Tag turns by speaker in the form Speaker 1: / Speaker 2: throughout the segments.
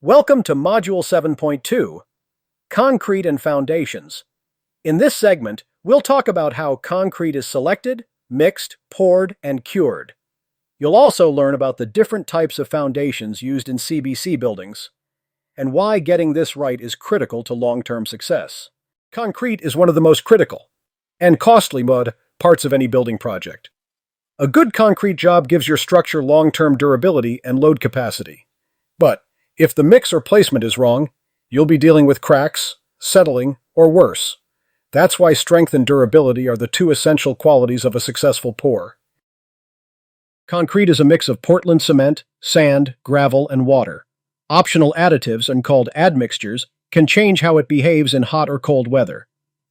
Speaker 1: Welcome to Module 7.2, Concrete and Foundations. In this segment, we'll talk about how concrete is selected, mixed, poured, and cured. You'll also learn about the different types of foundations used in CBC buildings, and why getting this right is critical to long-term success. Concrete is one of the most critical and costly parts of any building project. A good concrete job gives your structure long-term durability and load capacity. But if the mix or placement is wrong, you'll be dealing with cracks, settling, or worse. That's why strength and durability are the two essential qualities of a successful pour. Concrete is a mix of Portland cement, sand, gravel, and water. Optional additives, and called admixtures, can change how it behaves in hot or cold weather.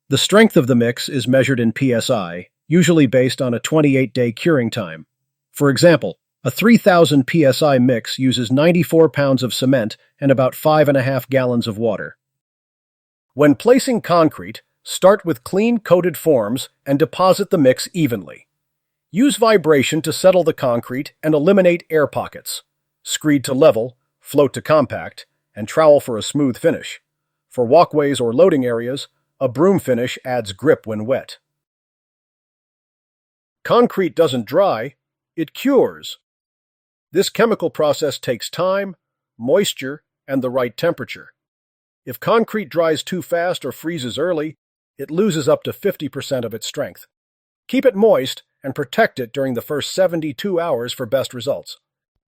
Speaker 1: The strength of the mix is measured in PSI, usually based on a 28-day curing time. For example, a 3,000 psi mix uses 94 pounds of cement and about 5.5 gallons of water. When placing concrete, start with clean coated forms and deposit the mix evenly. Use vibration to settle the concrete and eliminate air pockets. Screed to level, float to compact, and trowel for a smooth finish. For walkways or loading areas, a broom finish adds grip when wet. Concrete doesn't dry, it cures. This chemical process takes time, moisture, and the right temperature. If concrete dries too fast or freezes early, it loses up to 50% of its strength. Keep it moist and protect it during the first 72 hours for best results.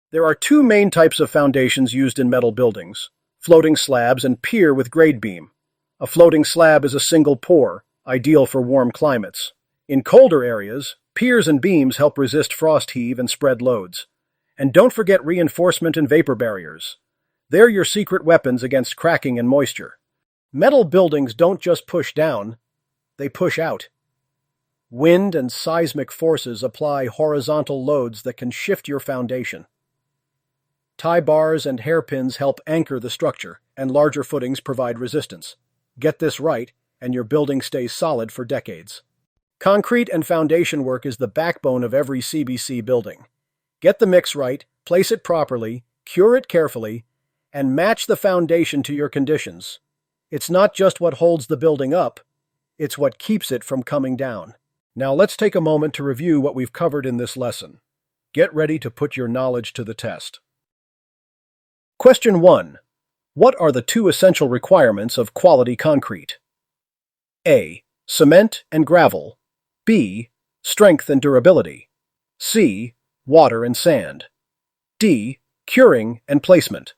Speaker 1: There are two main types of foundations used in metal buildings: floating slabs and pier with grade beam. A floating slab is a single pour, ideal for warm climates. In colder areas, piers and beams help resist frost heave and spread loads. And don't forget reinforcement and vapor barriers. They're your secret weapons against cracking and moisture. Metal buildings don't just push down, they push out. Wind and seismic forces apply horizontal loads that can shift your foundation. Tie bars and hairpins help anchor the structure, and larger footings provide resistance. Get this right, and your building stays solid for decades. Concrete and foundation work is the backbone of every CBC building. Get the mix right, place it properly, cure it carefully, and match the foundation to your conditions. It's not just what holds the building up, it's what keeps it from coming down. Now let's take a moment to review what we've covered in this lesson. Get ready to put your knowledge to the test. Question 1. What are the two essential requirements of quality concrete? A. Cement and gravel. B. Strength and durability. C. Water and sand. D. Curing and placement.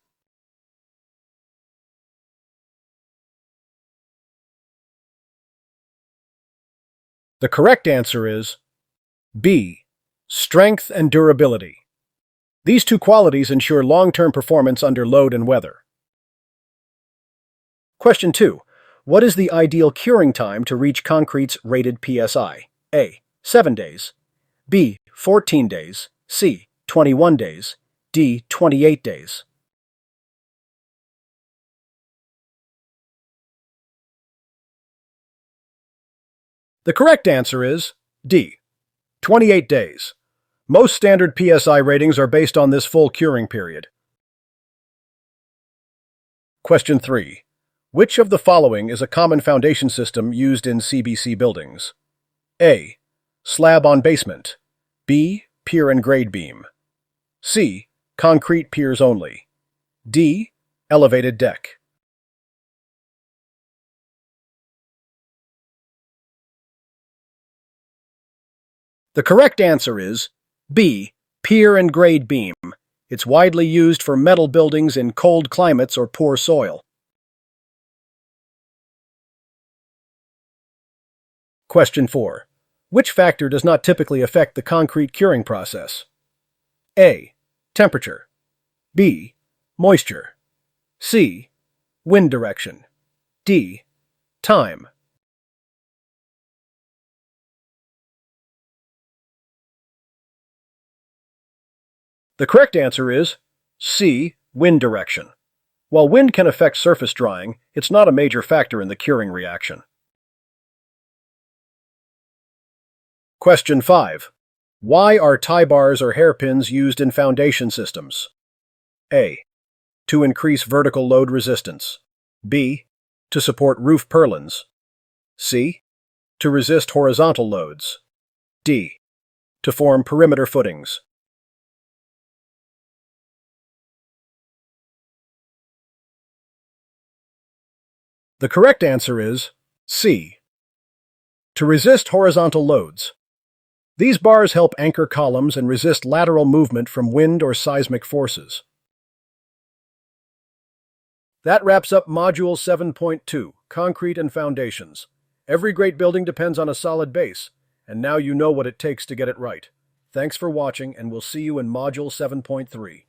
Speaker 1: The correct answer is B. Strength and durability. These two qualities ensure long-term performance under load and weather. Question 2. What is the ideal curing time to reach concrete's rated PSI? A. 7 days. B. 14 days. C. 21 days. D. 28 days. The correct answer is D. 28 days. Most standard PSI ratings are based on this full curing period. Question 3. Which of the following is a common foundation system used in CBC buildings? A. Slab on basement. B. Pier and grade beam. C. Concrete piers only. D. Elevated deck. The correct answer is B. Pier and grade beam. It's widely used for metal buildings in cold climates or poor soil. Question 4. Which factor does not typically affect the concrete curing process? A. Temperature. B. Moisture. C. Wind direction. D. Time. The correct answer is C. Wind direction. While wind can affect surface drying, it's not a major factor in the curing reaction. Question 5. Why are tie bars or hairpins used in foundation systems? A. To increase vertical load resistance. B. To support roof purlins. C. To resist horizontal loads. D. To form perimeter footings. The correct answer is C. To resist horizontal loads. These bars help anchor columns and resist lateral movement from wind or seismic forces. That wraps up Module 7.2, Concrete and Foundations. Every great building depends on a solid base, and now you know what it takes to get it right. Thanks for watching, and we'll see you in Module 7.3.